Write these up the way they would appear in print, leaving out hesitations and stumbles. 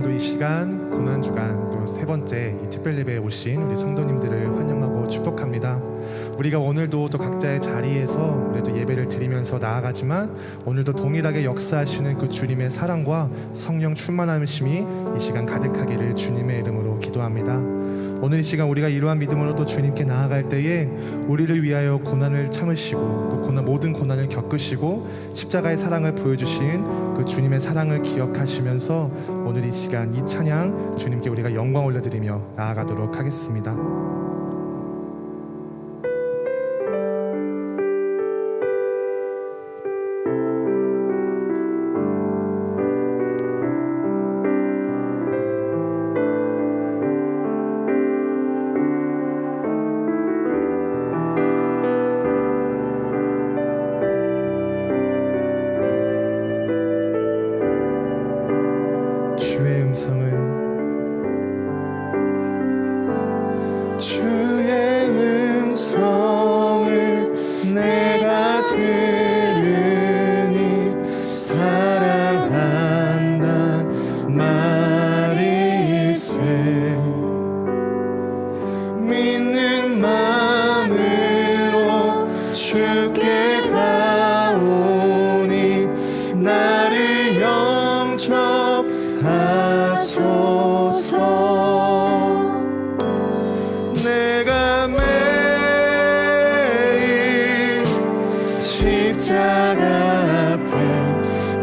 오늘도 이 시간 고난주간 또 세 번째 이 특별 예배에 오신 우리 성도님들을 환영하고 축복합니다. 우리가 오늘도 또 각자의 자리에서 우리도 예배를 드리면서 나아가지만 오늘도 동일하게 역사하시는 그 주님의 사랑과 성령 충만하심이 이 시간 가득하기를 주님의 이름으로 기도합니다. 오늘 이 시간 우리가 이러한 믿음으로 또 주님께 나아갈 때에 우리를 위하여 고난을 참으시고 또 모든 고난을 겪으시고 십자가의 사랑을 보여주신 그 주님의 사랑을 기억하시면서 오늘 이 시간 이 찬양 주님께 우리가 영광 올려드리며 나아가도록 하겠습니다. 주의 음성을 내가 들으니 사랑한단 말일세 믿는 마음으로 주께 가오니 나를 영접하소서. 내가 매일 십자가 앞에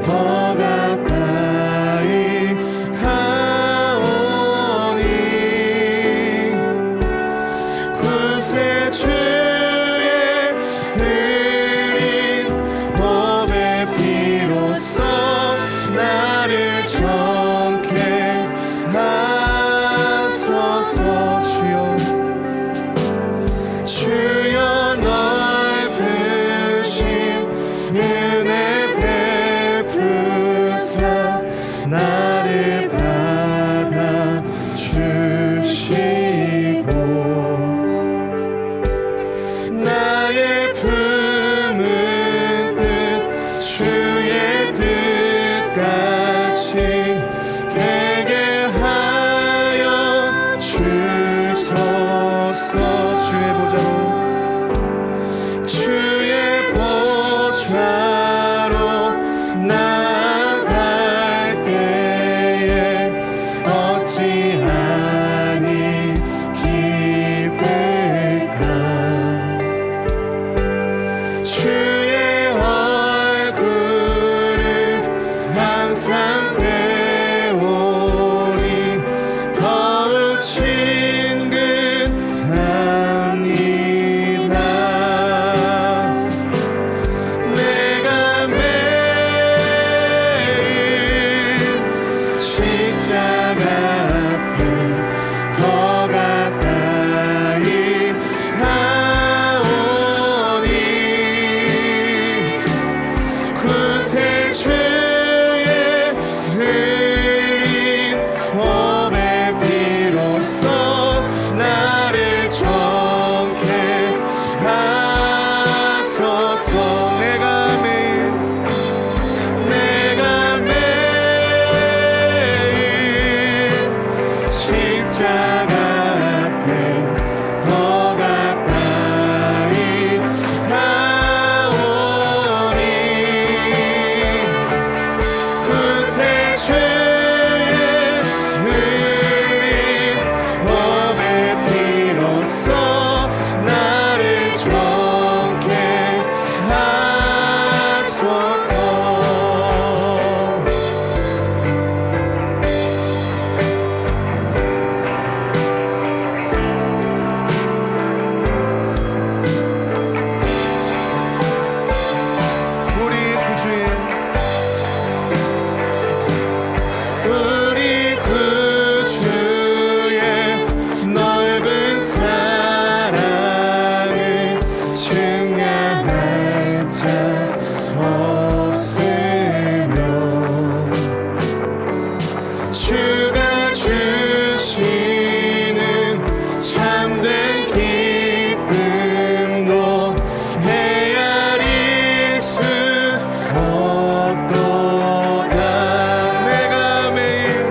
더 가까이 가오니 구세주의 흘린 보배 피로써 나를 정케 하소서. 주여 넓으신 은혜 베푸사 나를 받아 주시고 나의 품은 뜻 주의 뜻같이 되게 하여 주소서. 주의 보좌로 나아갈 때에 어찌하니 기쁠까. 주의 얼굴을 항상 배우니 더욱 친근합니다. 내가 매일 십자가 앞에 더 가까이 가오니 구세주의 흘린 보배 피로써 나를 정케 하소서. 내가 매일 십자가 앞에 더 가까이 가오니 구세주의 흘린 보배 피로써 나를 정케 하소서. 우리 구주의 넓은 사랑을 증량할 자 없으며 주가 주시는 참된 기쁨도 헤아릴 수 없도다. 내가 매일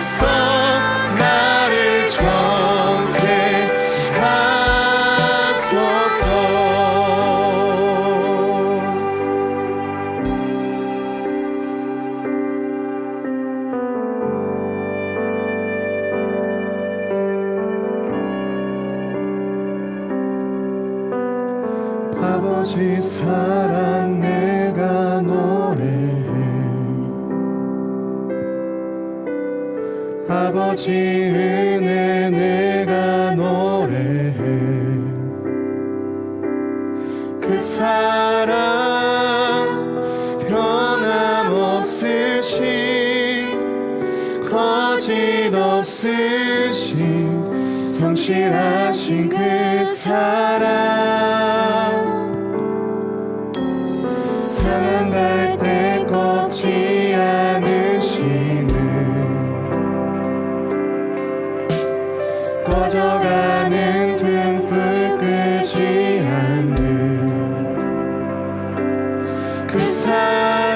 주옵소서. 나를 정케 하소서. 아버지 사랑 내가 노래해. 아버지 은혜 내가 노래해. 그 사랑 변함없으신 거짓 없으신 성실하신 그 사랑 상한 갈 때 꺾지 않으시는 꺼져가는 등불 끄지 않는 그 사랑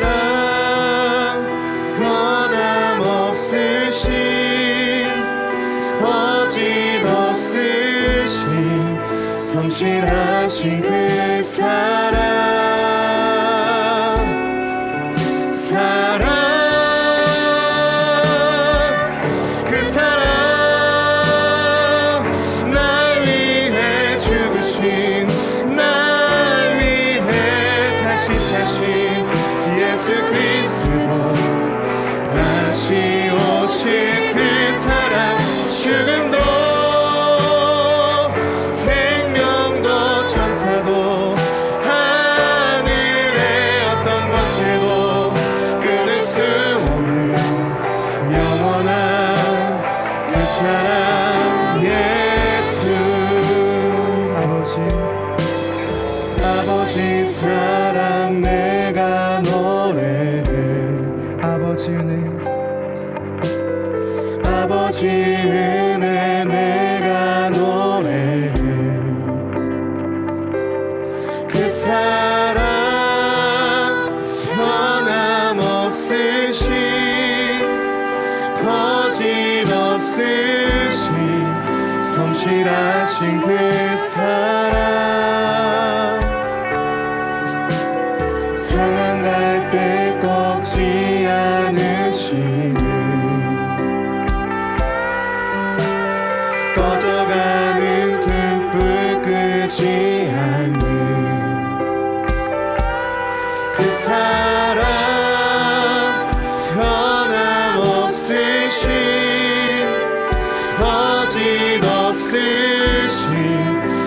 변함없으신 거짓 없으신 성실하신 그 사랑 그 사랑 날 위해 죽으신 날 위해 다시 사신 예수 그리스도 다시 오실 그 사랑 죽음도 생명도 천사도 하늘의 어떤 권세도 끊을 수 없는 영원한 그 사랑 예수 아버지 사랑 내가 노래해. 아버지 은혜 내가 노래해. 그 사랑 변함없으신 거짓 없으신 성실하신 그 사랑 상한 갈 때 꺾지 않으시는 꺼져가는 등불 끄지 않는 그 사랑 변함없으신 거짓 없으신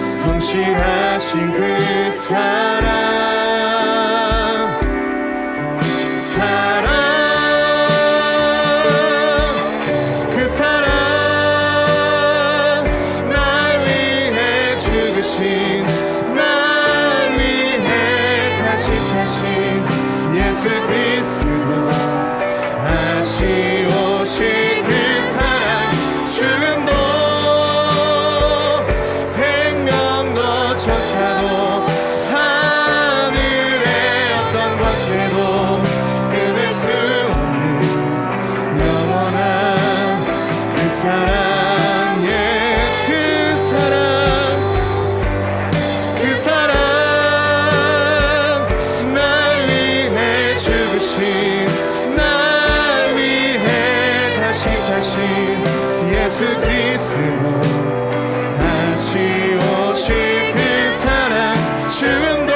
성실하신 그 사랑 그 사랑 날 위해 죽으신 날 위해 다시 사신 예수 그리스도 다시 오실 그 사랑 죽음도 생명도 천사도 하늘의 어떤 권세도 끊을 수 없는 영원한 그 사랑 그 사랑 날 위해 죽으신 날 위해 다시 사신 예수 그리스도 다시 오실 그 사랑 죽음도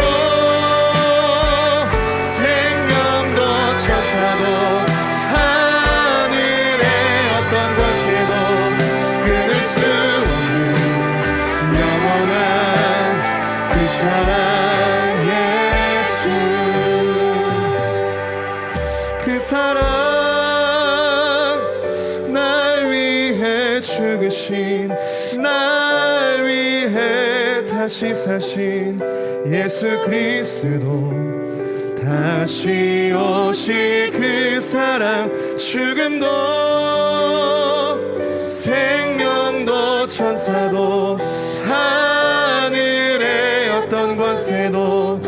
생명도 천사도 하늘의 어떤 권세도 끊을 수 없는 영원한 그 사랑 예수 그 사랑 날 위해 죽으신 날 위해 다시 사신 예수 그리스도 다시 오실 그 사랑 죽음도 생명도 천사도 하늘의 어떤 권세도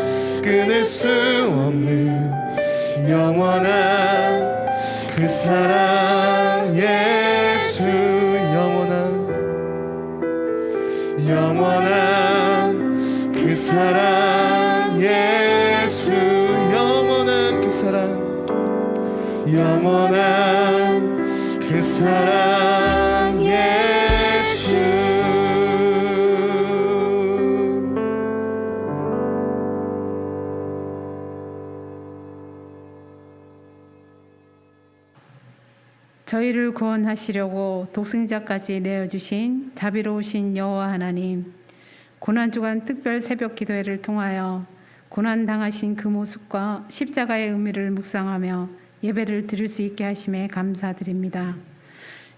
끊을 수 없는 영원한 그 사랑 영원한 그 사랑 예수, 영원한 그 사랑, 영원한 그 사랑 예수. 저희를 구원하시려고 독생자까지 내어주신 자비로우신 여호와 하나님, 고난주간 특별 새벽 기도회를 통하여 고난당하신 그 모습과 십자가의 의미를 묵상하며 예배를 드릴 수 있게 하심에 감사드립니다.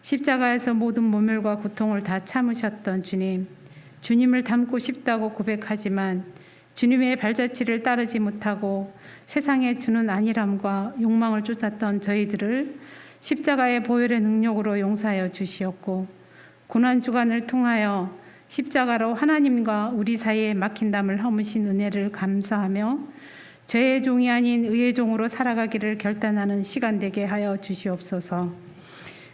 십자가에서 모든 모멸과 고통을 다 참으셨던 주님, 주님을 닮고 싶다고 고백하지만 주님의 발자취를 따르지 못하고 세상에 주는 안일함과 욕망을 쫓았던 저희들을 십자가의 보혈의 능력으로 용서하여 주시었고, 고난주간을 통하여 십자가로 하나님과 우리 사이에 막힌 담을 허무신 은혜를 감사하며 죄의 종이 아닌 의의 종으로 살아가기를 결단하는 시간 되게 하여 주시옵소서.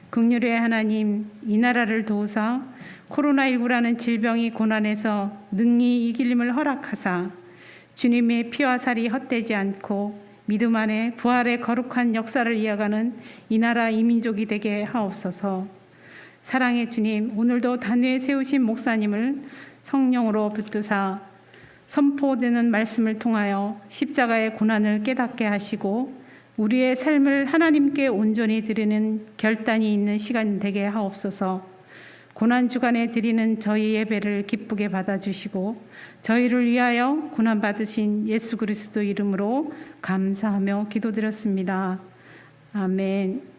긍휼의 하나님, 이 나라를 도우사 코로나19라는 질병이 고난에서 능히 이길림을 허락하사 주님의 피와 살이 헛되지 않고 믿음 안에 부활의 거룩한 역사를 이어가는 이 나라 이 민족이 되게 하옵소서. 사랑의 주님, 오늘도 단위에 세우신 목사님을 성령으로 붙드사 선포되는 말씀을 통하여 십자가의 고난을 깨닫게 하시고 우리의 삶을 하나님께 온전히 드리는 결단이 있는 시간 되게 하옵소서. 고난주간에 드리는 저희 예배를 기쁘게 받아주시고 저희를 위하여 고난받으신 예수 그리스도 이름으로 감사하며 기도드렸습니다. 아멘.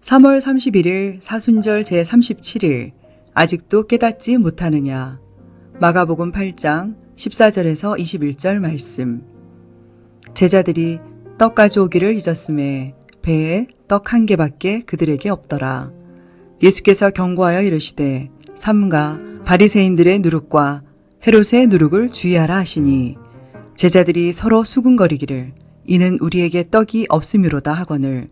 (3월 31일) 사순절 제37일 아직도 깨닫지 못하느냐. 마가복음 8장 14절에서 21절 말씀. 제자들이 떡 가져오기를 잊었음에 배에 떡 한 개밖에 그들에게 없더라. 예수께서 경고하여 이르시되 삼가 바리새인들의 누룩과 헤롯의 누룩을 주의하라 하시니 제자들이 서로 수군거리기를 이는 우리에게 떡이 없음이로다 하거늘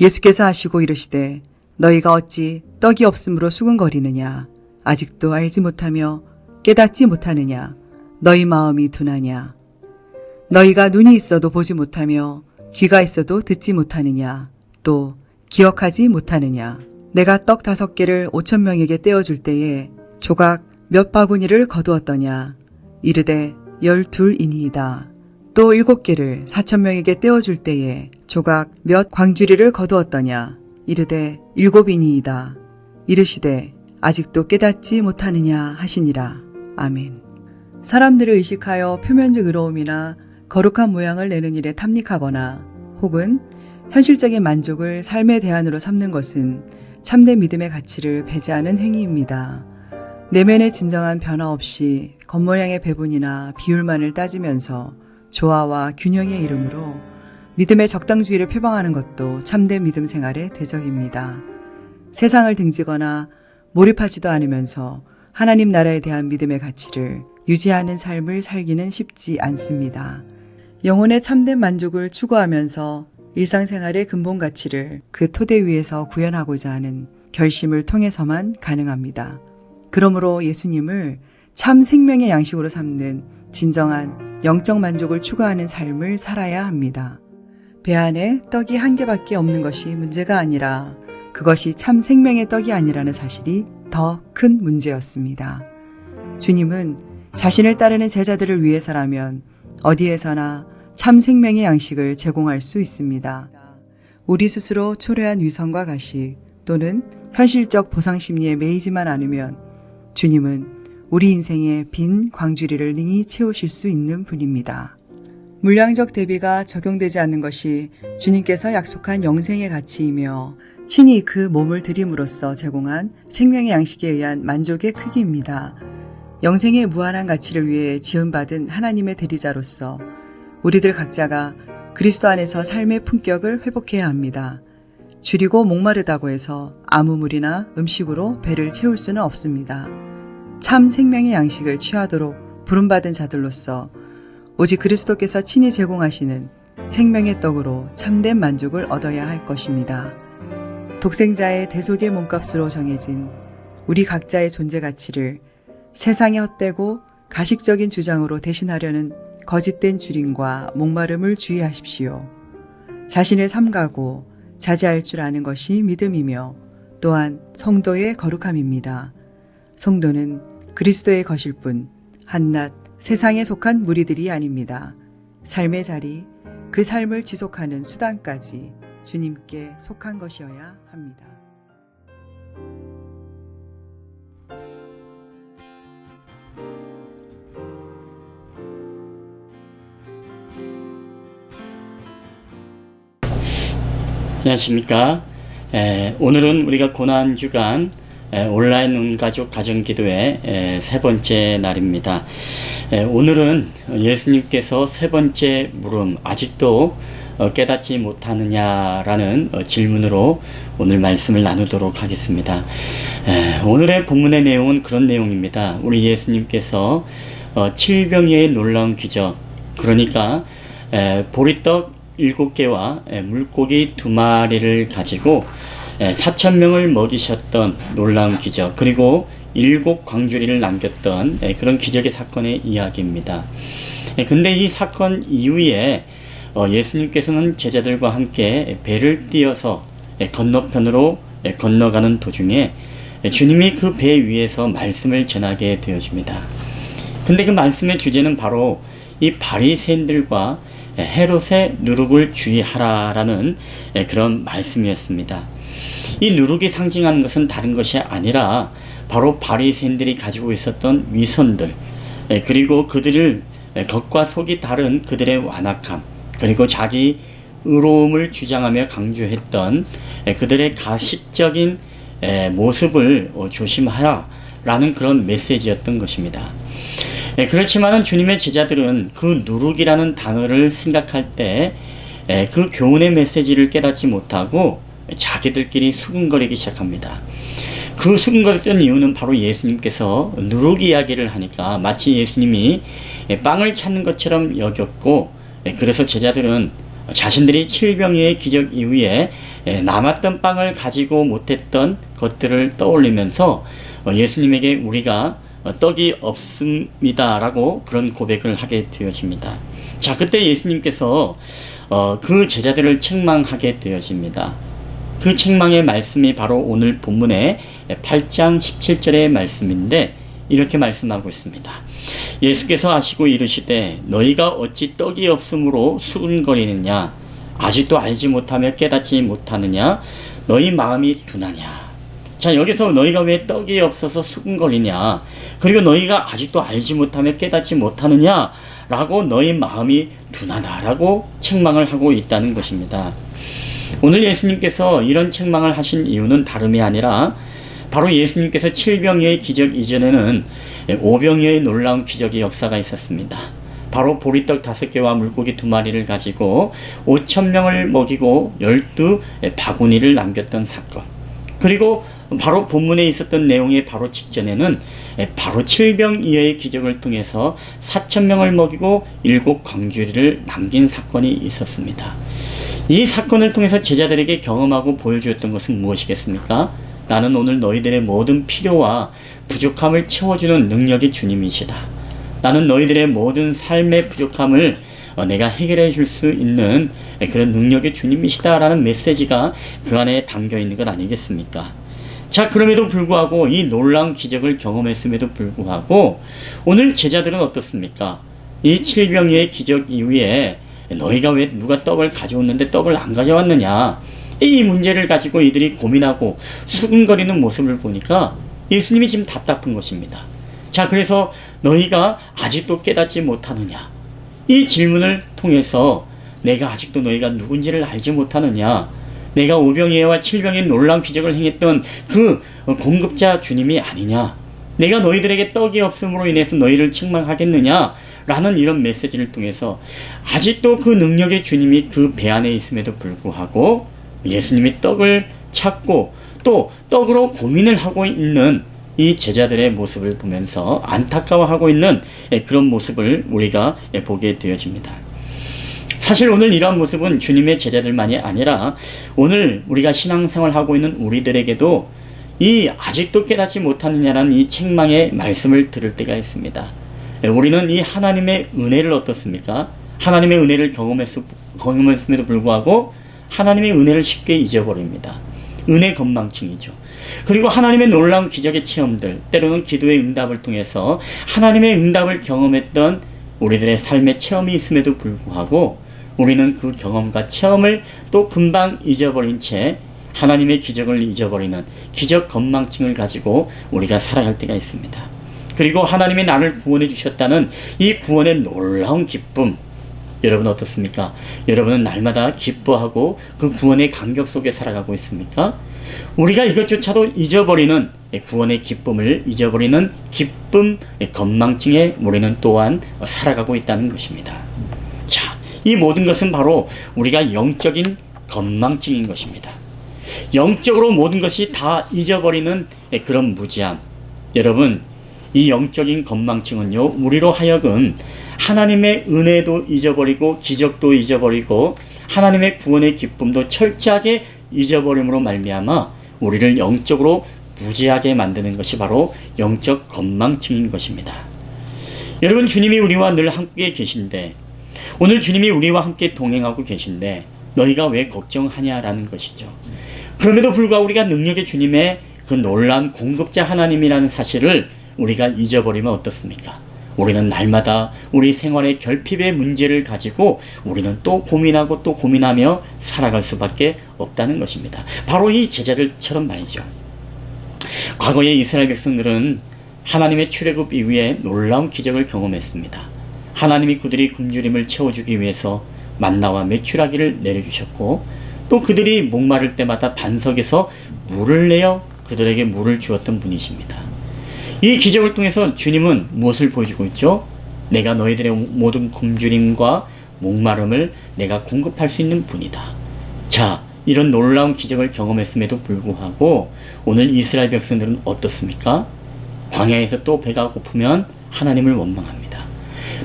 예수께서 하시고 이르시되 너희가 어찌 떡이 없음으로 수군거리느냐. 아직도 알지 못하며 깨닫지 못하느냐. 너희 마음이 둔하냐. 너희가 눈이 있어도 보지 못하며 귀가 있어도 듣지 못하느냐. 또 기억하지 못하느냐. 내가 떡 5개를 5,000명에게 떼어줄 때에 조각 몇 바구니를 거두었더냐. 이르되 12이니이다. 또 7개를 4,000명에게 떼어줄 때에 조각 몇 광주리를 거두었더냐. 이르되 7이니이다. 이르시되 아직도 깨닫지 못하느냐 하시니라. 아멘. 사람들을 의식하여 표면적 의로움이나 거룩한 모양을 내는 일에 탐닉하거나 혹은 현실적인 만족을 삶의 대안으로 삼는 것은 참된 믿음의 가치를 배제하는 행위입니다. 내면의 진정한 변화 없이 겉모양의 배분이나 비율만을 따지면서 조화와 균형의 이름으로 믿음의 적당주의를 표방하는 것도 참된 믿음 생활의 대적입니다. 세상을 등지거나 몰입하지도 않으면서 하나님 나라에 대한 믿음의 가치를 유지하는 삶을 살기는 쉽지 않습니다. 영혼의 참된 만족을 추구하면서 일상생활의 근본 가치를 그 토대 위에서 구현하고자 하는 결심을 통해서만 가능합니다. 그러므로 예수님을 참 생명의 양식으로 삼는 진정한 영적 만족을 추구하는 삶을 살아야 합니다. 배 안에 떡이 한 개밖에 없는 것이 문제가 아니라 그것이 참 생명의 떡이 아니라는 사실이 더 큰 문제였습니다. 주님은 자신을 따르는 제자들을 위해서라면 어디에서나 참 생명의 양식을 제공할 수 있습니다. 우리 스스로 초래한 위선과 가식 또는 현실적 보상 심리에 매이지만 않으면 주님은 우리 인생의 빈 광주리를 능히 채우실 수 있는 분입니다. 물량적 대비가 적용되지 않는 것이 주님께서 약속한 영생의 가치이며 친히 그 몸을 드림으로써 제공한 생명의 양식에 의한 만족의 크기입니다. 영생의 무한한 가치를 위해 지음받은 하나님의 대리자로서 우리들 각자가 그리스도 안에서 삶의 품격을 회복해야 합니다. 줄이고 목마르다고 해서 아무 물이나 음식으로 배를 채울 수는 없습니다. 참 생명의 양식을 취하도록 부름받은 자들로서 오직 그리스도께서 친히 제공하시는 생명의 떡으로 참된 만족을 얻어야 할 것입니다. 독생자의 대속의 몸값으로 정해진 우리 각자의 존재 가치를 세상의 헛되고 가식적인 주장으로 대신하려는 거짓된 줄임과 목마름을 주의하십시오. 자신을 삼가고 자제할 줄 아는 것이 믿음이며 또한 성도의 거룩함입니다. 성도는 그리스도의 것일 뿐 한낱 세상에 속한 무리들이 아닙니다. 삶의 자리, 그 삶을 지속하는 수단까지 주님께 속한 것이어야 합니다. 안녕하십니까. 오늘은 우리가 고난주간 온라인 온가족 가정기도의 세 번째 날입니다. 오늘은 예수님께서 세 번째 물음, 아직도 깨닫지 못하느냐라는 질문으로 오늘 말씀을 나누도록 하겠습니다. 오늘의 본문의 내용은 그런 내용입니다. 우리 예수님께서 칠병이의 놀라운 기적, 그러니까 보리떡 7개와 물고기 2마리를 가지고 4,000명을 먹이셨던 놀라운 기적, 그리고 7 광주리를 남겼던 그런 기적의 사건의 이야기입니다. 근데 이 사건 이후에 예수님께서는 제자들과 함께 배를 띄어서 건너편으로 건너가는 도중에 주님이 그 배 위에서 말씀을 전하게 되어집니다. 근데 그 말씀의 주제는 바로 이 바리새인들과 헤롯의 누룩을 주의하라라는 그런 말씀이었습니다. 이 누룩이 상징하는 것은 다른 것이 아니라 바로 바리새인들이 가지고 있었던 위선들, 그리고 그들을 겉과 속이 다른 그들의 완악함, 그리고 자기 의로움을 주장하며 강조했던 그들의 가식적인 모습을 조심하라라는 그런 메시지였던 것입니다. 그렇지만 주님의 제자들은 그 누룩이라는 단어를 생각할 때 그 교훈의 메시지를 깨닫지 못하고 자기들끼리 수군거리기 시작합니다. 그 수군거렸던 이유는 바로 예수님께서 누룩 이야기를 하니까 마치 예수님이 빵을 찾는 것처럼 여겼고, 그래서 제자들은 자신들이 칠병이의 기적 이후에 남았던 빵을 가지고 못했던 것들을 떠올리면서 예수님에게 우리가 떡이 없습니다 라고 그런 고백을 하게 되어집니다. 자, 그때 예수님께서 그 제자들을 책망하게 되어집니다. 그 책망의 말씀이 바로 오늘 본문의 8장 17절의 말씀인데 이렇게 말씀하고 있습니다. 예수께서 하시고 이르시되 너희가 어찌 떡이 없으므로 수군거리느냐, 아직도 알지 못하며 깨닫지 못하느냐, 너희 마음이 둔하냐. 자, 여기서 너희가 왜 떡이 없어서 수군거리냐, 그리고 너희가 아직도 알지 못하며 깨닫지 못하느냐 라고 너희 마음이 둔하다라고 책망을 하고 있다는 것입니다. 오늘 예수님께서 이런 책망을 하신 이유는 다름이 아니라 바로 예수님께서 칠병이의 기적 이전에는 오병이의 놀라운 기적의 역사가 있었습니다. 바로 보리떡 5개와 물고기 2마리를 가지고 5,000명을 먹이고 12바구니를 남겼던 사건, 그리고 바로 본문에 있었던 내용의 바로 직전에는 바로 칠병이의 기적을 통해서 4,000명을 먹이고 7 광주리를 남긴 사건이 있었습니다. 이 사건을 통해서 제자들에게 경험하고 보여주었던 것은 무엇이겠습니까? 나는 오늘 너희들의 모든 필요와 부족함을 채워주는 능력이 주님이시다. 나는 너희들의 모든 삶의 부족함을 내가 해결해 줄 수 있는 그런 능력이 주님이시다 라는 메시지가 그 안에 담겨 있는 것 아니겠습니까? 자, 그럼에도 불구하고 이 놀라운 기적을 경험했음에도 불구하고 오늘 제자들은 어떻습니까? 이 칠병이의 기적 이후에 너희가 왜 누가 떡을 가져왔는데 떡을 안 가져왔느냐, 이 문제를 가지고 이들이 고민하고 수군거리는 모습을 보니까 예수님이 지금 답답한 것입니다. 자, 그래서 너희가 아직도 깨닫지 못하느냐, 이 질문을 통해서 내가 아직도 너희가 누군지를 알지 못하느냐, 내가 오병이어와 칠병의 놀라운 기적을 행했던 그 공급자 주님이 아니냐, 내가 너희들에게 떡이 없음으로 인해서 너희를 책망하겠느냐? 라는 이런 메시지를 통해서 아직도 그 능력의 주님이 그 배 안에 있음에도 불구하고 예수님이 떡을 찾고 또 떡으로 고민을 하고 있는 이 제자들의 모습을 보면서 안타까워하고 있는 그런 모습을 우리가 보게 되어집니다. 사실 오늘 이러한 모습은 주님의 제자들만이 아니라 오늘 우리가 신앙생활하고 있는 우리들에게도 이 아직도 깨닫지 못하느냐라는 이 책망의 말씀을 들을 때가 있습니다. 우리는 이 하나님의 은혜를 어떻습니까? 하나님의 은혜를 경험했음에도 불구하고 하나님의 은혜를 쉽게 잊어버립니다. 은혜 건망증이죠. 그리고 하나님의 놀라운 기적의 체험들, 때로는 기도의 응답을 통해서 하나님의 응답을 경험했던 우리들의 삶의 체험이 있음에도 불구하고 우리는 그 경험과 체험을 또 금방 잊어버린 채 하나님의 기적을 잊어버리는 기적 건망증을 가지고 우리가 살아갈 때가 있습니다. 그리고 하나님이 나를 구원해 주셨다는 이 구원의 놀라운 기쁨, 여러분 어떻습니까? 여러분은 날마다 기뻐하고 그 구원의 감격 속에 살아가고 있습니까? 우리가 이것조차도 잊어버리는 구원의 기쁨을 잊어버리는 기쁨 건망증에 우리는 또한 살아가고 있다는 것입니다. 자, 이 모든 것은 바로 우리가 영적인 건망증인 것입니다. 영적으로 모든 것이 다 잊어버리는 그런 무지함. 여러분, 이 영적인 건망증은요, 우리로 하여금 하나님의 은혜도 잊어버리고 기적도 잊어버리고 하나님의 구원의 기쁨도 철저하게 잊어버림으로 말미암아 우리를 영적으로 무지하게 만드는 것이 바로 영적 건망증인 것입니다. 여러분, 주님이 우리와 늘 함께 계신데, 오늘 주님이 우리와 함께 동행하고 계신데 너희가 왜 걱정하냐라는 것이죠. 그럼에도 불구하고 우리가 능력의 주님의 그 놀라운 공급자 하나님이라는 사실을 우리가 잊어버리면 어떻습니까? 우리는 날마다 우리 생활의 결핍의 문제를 가지고 우리는 또 고민하고 또 고민하며 살아갈 수밖에 없다는 것입니다. 바로 이 제자들처럼 말이죠. 과거의 이스라엘 백성들은 하나님의 출애굽 이후에 놀라운 기적을 경험했습니다. 하나님이 그들이 굶주림을 채워주기 위해서 만나와 메추라기를 내려주셨고 또 그들이 목마를 때마다 반석에서 물을 내어 그들에게 물을 주었던 분이십니다. 이 기적을 통해서 주님은 무엇을 보여주고 있죠? 내가 너희들의 모든 굶주림과 목마름을 내가 공급할 수 있는 분이다. 자, 이런 놀라운 기적을 경험했음에도 불구하고 오늘 이스라엘 백성들은 어떻습니까? 광야에서 또 배가 고프면 하나님을 원망합니다.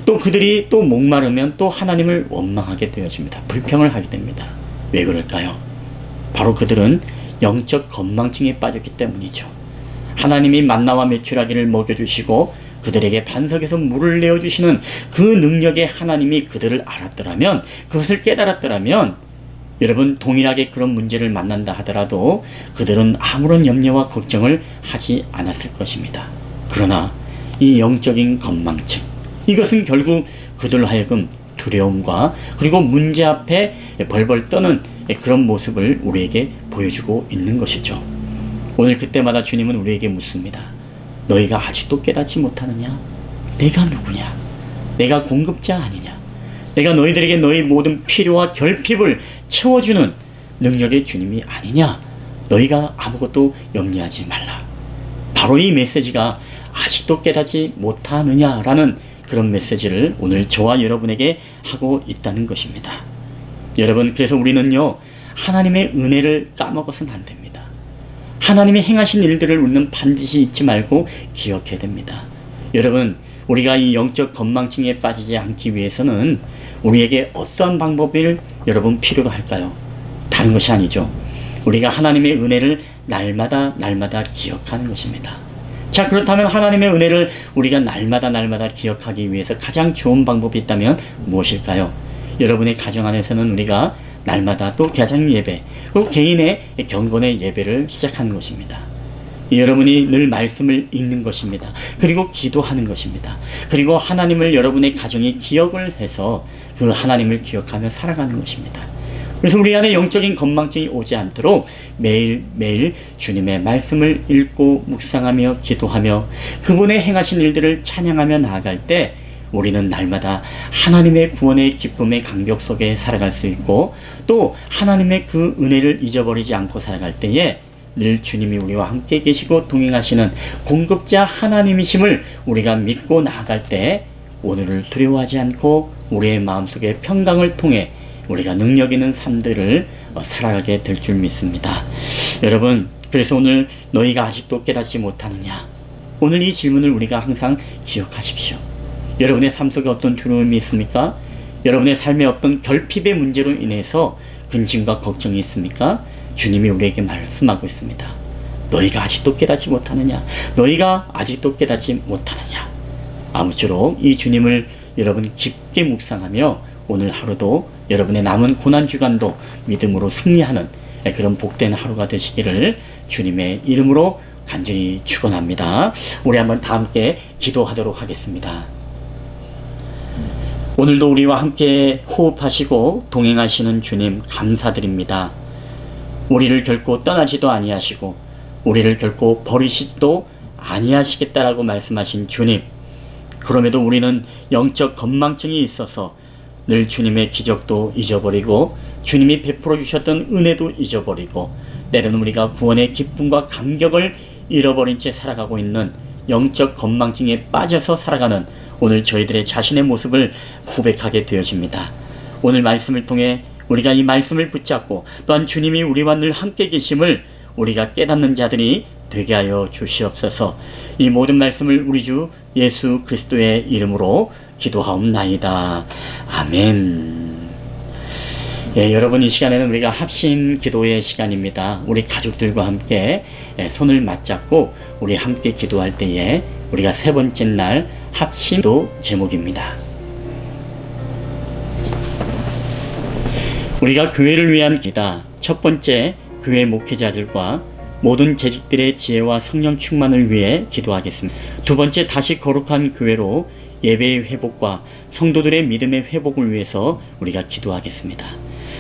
또 그들이 또 목마르면 또 하나님을 원망하게 되어집니다. 불평을 하게 됩니다. 왜 그럴까요? 바로 그들은 영적 건망증에 빠졌기 때문이죠. 하나님이 만나와 메추라기를 먹여주시고 그들에게 반석에서 물을 내어주시는 그 능력의 하나님이 그들을 알았더라면, 그것을 깨달았더라면 여러분, 동일하게 그런 문제를 만난다 하더라도 그들은 아무런 염려와 걱정을 하지 않았을 것입니다. 그러나 이 영적인 건망증, 이것은 결국 그들로 하여금 두려움과 그리고 문제 앞에 벌벌 떠는 그런 모습을 우리에게 보여주고 있는 것이죠. 오늘 그때마다 주님은 우리에게 묻습니다. 너희가 아직도 깨닫지 못하느냐? 내가 누구냐? 내가 공급자 아니냐? 내가 너희들에게 너희 모든 필요와 결핍을 채워주는 능력의 주님이 아니냐? 너희가 아무것도 염려하지 말라. 바로 이 메시지가 아직도 깨닫지 못하느냐라는 그런 메시지를 오늘 저와 여러분에게 하고 있다는 것입니다. 여러분, 그래서 우리는요, 하나님의 은혜를 까먹어서는 안 됩니다. 하나님이 행하신 일들을 우리는 반드시 잊지 말고 기억해야 됩니다. 여러분, 우리가 이 영적 건망증에 빠지지 않기 위해서는 우리에게 어떠한 방법을 여러분 필요로 할까요? 다른 것이 아니죠. 우리가 하나님의 은혜를 날마다 기억하는 것입니다. 자, 그렇다면 하나님의 은혜를 우리가 날마다 기억하기 위해서 가장 좋은 방법이 있다면 무엇일까요? 여러분의 가정 안에서는 우리가 날마다 또 가정 예배, 그리고 개인의 경건의 예배를 시작하는 것입니다. 여러분이 늘 말씀을 읽는 것입니다. 그리고 기도하는 것입니다. 그리고 하나님을 여러분의 가정이 기억을 해서 그 하나님을 기억하며 살아가는 것입니다. 그래서 우리 안에 영적인 건망증이 오지 않도록 매일매일 주님의 말씀을 읽고 묵상하며 기도하며 그분의 행하신 일들을 찬양하며 나아갈 때 우리는 날마다 하나님의 구원의 기쁨의 감격 속에 살아갈 수 있고 또 하나님의 그 은혜를 잊어버리지 않고 살아갈 때에 늘 주님이 우리와 함께 계시고 동행하시는 공급자 하나님이심을 우리가 믿고 나아갈 때 오늘을 두려워하지 않고 우리의 마음속에 평강을 통해 우리가 능력 있는 삶들을 살아가게 될 줄 믿습니다. 여러분, 그래서 오늘 너희가 아직도 깨닫지 못하느냐? 오늘 이 질문을 우리가 항상 기억하십시오. 여러분의 삶 속에 어떤 두려움이 있습니까? 여러분의 삶에 어떤 결핍의 문제로 인해서 근심과 걱정이 있습니까? 주님이 우리에게 말씀하고 있습니다. 너희가 아직도 깨닫지 못하느냐? 너희가 아직도 깨닫지 못하느냐? 아무쪼록 이 주님을 여러분 깊게 묵상하며 오늘 하루도 여러분의 남은 고난주간도 믿음으로 승리하는 그런 복된 하루가 되시기를 주님의 이름으로 간절히 축원합니다. 우리 한번 다 함께 기도하도록 하겠습니다. 오늘도 우리와 함께 호흡하시고 동행하시는 주님 감사드립니다. 우리를 결코 떠나지도 아니하시고 우리를 결코 버리시지도 아니하시겠다라고 말씀하신 주님, 그럼에도 우리는 영적 건망증이 있어서 늘 주님의 기적도 잊어버리고 주님이 베풀어 주셨던 은혜도 잊어버리고 때로는 우리가 구원의 기쁨과 감격을 잃어버린 채 살아가고 있는 영적 건망증에 빠져서 살아가는 오늘 저희들의 자신의 모습을 고백하게 되어집니다. 오늘 말씀을 통해 우리가 이 말씀을 붙잡고 또한 주님이 우리와 늘 함께 계심을 우리가 깨닫는 자들이 되게 하여 주시옵소서. 이 모든 말씀을 우리 주 예수 그리스도의 이름으로 기도하옵나이다. 아멘. 예, 여러분, 이 시간에는 우리가 합심 기도의 시간입니다. 우리 가족들과 함께 손을 맞잡고 우리 함께 기도할 때에 우리가 세 번째 날 합심도 제목입니다. 우리가 교회를 위한 기도. 첫 번째, 교회 목회자들과 모든 재직들의 지혜와 성령 충만을 위해 기도하겠습니다. 두 번째, 다시 거룩한 교회로 예배의 회복과 성도들의 믿음의 회복을 위해서 우리가 기도하겠습니다.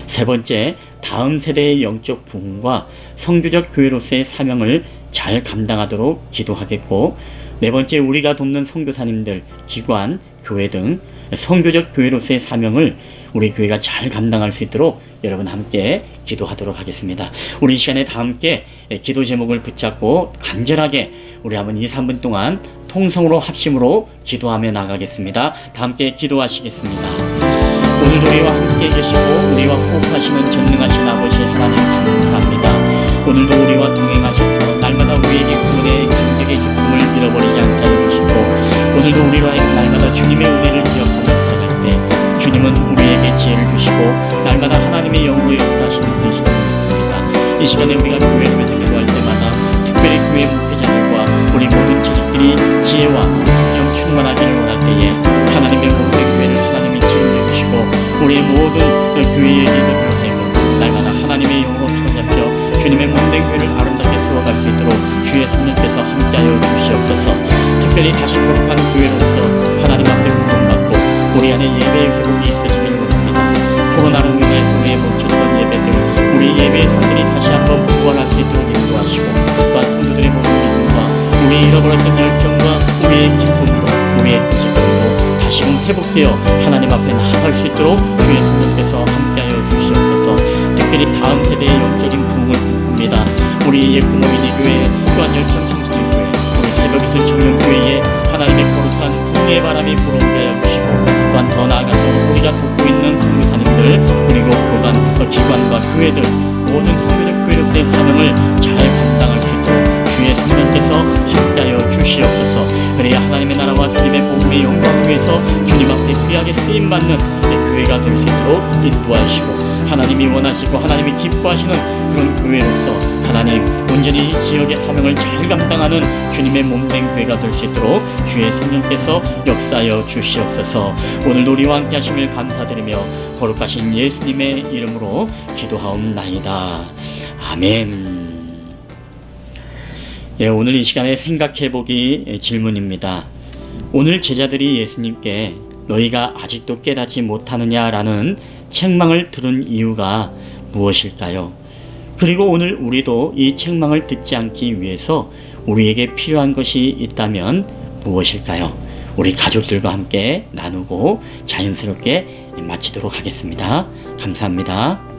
세 번째, 다음 세대의 영적 부흥과 성교적 교회로서의 사명을 잘 감당하도록 기도하겠고, 네 번째, 우리가 돕는 선교사님들, 기관, 교회 등 성교적 교회로서의 사명을 우리 교회가 잘 감당할 수 있도록 여러분 함께 기도하도록 하겠습니다. 우리 이 시간에 다 함께 기도 제목을 붙잡고 간절하게 우리 한번 2, 3분 동안 통성으로 합심으로 기도하며 나가겠습니다. 다 함께 기도하시겠습니다. 오늘도 우리와 함께 계시고 우리와 호흡하시는 전능하신 아버지 하나님 감사합니다. 오늘도 우리와 동행하셔서 날마다 우리에게 구원의 감격의 기쁨을 잃어버리지 않게 하여 주시고 오늘도 우리로 하여금 날마다 주님의 은혜를 기억하며 살아갈 때 주님은 우리에게 지혜를 주시고 날마다 하나님의 영으로 역사하시는 되시는 것입니다. 이 시간에 우리가 교회를 위해서 기도할 때마다 특별히 교회 목회자들과 우리 모든 재직들이 지혜와 성령 충만하기를 원할 때에 하나님의 모든 교회를 하나님이 지혜해 주시고 우리의 모든 교회의 리더들로 하여금 날마다 하나님의 영으로 사로잡혀 주님의 몸된 교회를 아름답게 세워갈 수 있도록 주의 성령께서 함께하여 주시옵소서. 특별히 다시 거룩한 교회로서 하나님 앞에 구원받고 우리 안에 예배의 회복이 있어지기를 원합니다. 코로나로 인해서 우리의 멈췄던 예배들, 우리 예배의 삶들이 다시 한번 부활할 수 있도록 인도하시고 또한 성도들의 모든 믿음과 우리 잃어버렸던 열정과 우리의 기쁨으로 우리의 기쁨으로 다시금 회복되어 하나님 앞에 나아갈 수 있도록 주의 성령께서 함께하여 주시옵소서. 특별히 다음 세대의 영적인 부흥을 꿈꿉니다. 우리 예쁘모이니 교회 또한 열정 청소년교회 우리 새벽이든 청년교회에 하나님의 거룩한 부흥의 바람이 불어오게 하여 주시고 또한 더 나아가서 우리가 돕고 있는 선교사님들 그리고 교단, 기관과 교회들 모든 성교적 교회로서의 사명을 잘 감당할 수 있도록 주의 성령께서 함께하여 주시옵소서. 그래야 하나님의 나라와 주님의 복음의 영광을 위해서 주님 앞에 귀하게 쓰임받는 교회가 될 수 있도록 인도하시고 하나님이 원하시고 하나님이 기뻐하시는 그런 교회로서 하나님 온전히 지역의 사명을 잘 감당하는 주님의 몸된 교회가 될 수 있도록 주의 성령께서 역사하여 주시옵소서. 오늘도 우리와 함께 하심을 감사드리며 거룩하신 예수님의 이름으로 기도하옵나이다. 아멘. 예, 오늘 이 시간에 생각해보기 질문입니다. 오늘 제자들이 예수님께 너희가 아직도 깨닫지 못하느냐라는 책망을 들은 이유가 무엇일까요? 그리고 오늘 우리도 이 책망을 듣지 않기 위해서 우리에게 필요한 것이 있다면 무엇일까요? 우리 가족들과 함께 나누고 자연스럽게 마치도록 하겠습니다. 감사합니다.